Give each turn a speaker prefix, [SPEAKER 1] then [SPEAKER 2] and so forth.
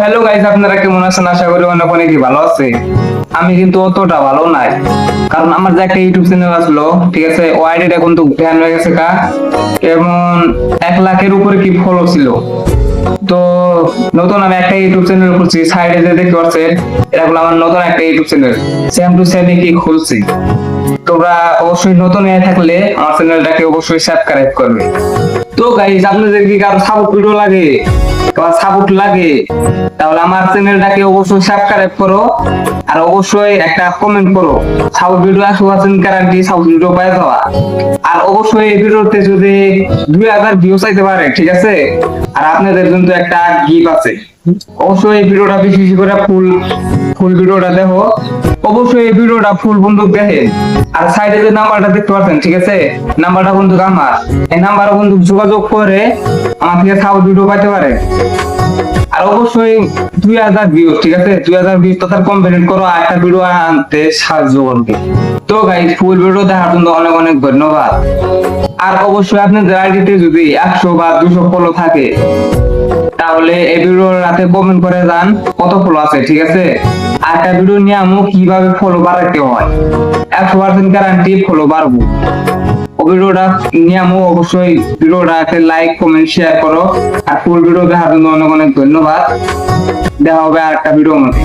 [SPEAKER 1] Hello guys, আপনারা কেমন আছেন? আশা করি অনেক অনেকই ভালো আছে। আমি কিন্তু অতটা ভালো নাই, কারণ আমার যে একটা ইউটিউব চ্যানেল আসলো, ঠিক আছে, ও আইডিটা কিন্তু ব্যান হয়ে গেছে। কেমন 1 লাখের উপরে কি ফলো ছিল। তো নতুন আমি একটা ইউটিউব চ্যানেল খুলছি, সাইডে যে দেখতে পাচ্ছেন এটা হলো আমার নতুন একটা YouTube channel, same to same কি খুলছি। তোমরা অবশ্যই নতুন হয়ে থাকলে আমার চ্যানেলটাকে অবশ্যই সাবস্ক্রাইব করবে। তো গাইস, আপনাদের কি কারো সাপোর্ট ভিডিও লাগে, কারো সাপোর্ট লাগে, তাহলে আমার চ্যানেলটাকে অবশ্যই সাবস্ক্রাইব করো আর অবশ্যই একটা কমেন্ট করো। Support video 100% guarantee support video পেয়ে যাওয়া। আর অবশ্যই এই ভিডিওতে যদি 2000 ভিউ চাইতে পারে, ঠিক আছে, আর আপনাদের জন্য একটা গিফট আছে। অবশ্যই এই ভিডিওটা বেশি বেশি করে ফুল ফুল ভিডিওটা দেখো। অবশ্যই এই ভিডিওটা ফুল বন্ধু দেখে। আর সাইডে যে নাম্বারটা দেখতে পাচ্ছেন, ঠিক আছে, নাম্বারটা বন্ধু আমার, এই নাম্বারে বন্ধু যোগাযোগ করে আমার থেকে সাপোর্ট ভিডিও পাইতে পারে। আর অবশ্যই 2000 ভিউ, ঠিক আছে, 2000 ভিউ তো তার কমপ্লিট করো আর একটা ভিডিও আনতে সাহায্য করবে। তো গাইস, ফুল ভিডিও দেখার জন্য অনেক অনেক ধন্যবাদ। আর অবশ্যই আপনাদের আইডিতে যদি 100 বা 200 ফলো থাকে, তাহলে এই ভিডিওর রাতে কমেন্ট করে যান কত ফলো আছে, ঠিক আছে। আর একটা ভিডিও নিয়ে আমি কিভাবে ফলো বাড়াতে হয়, 100% গ্যারান্টি ফলো বাড়বো। ও ভিডিওটা নিয়ে আমি অবশ্যই ভিডিওটাকে লাইক কমেন্ট শেয়ার করো। আর ফুল ভিডিও দেখার জন্য অনেক অনেক ধন্যবাদ। দেখা হবে আর একটা ভিডিও মধ্যে।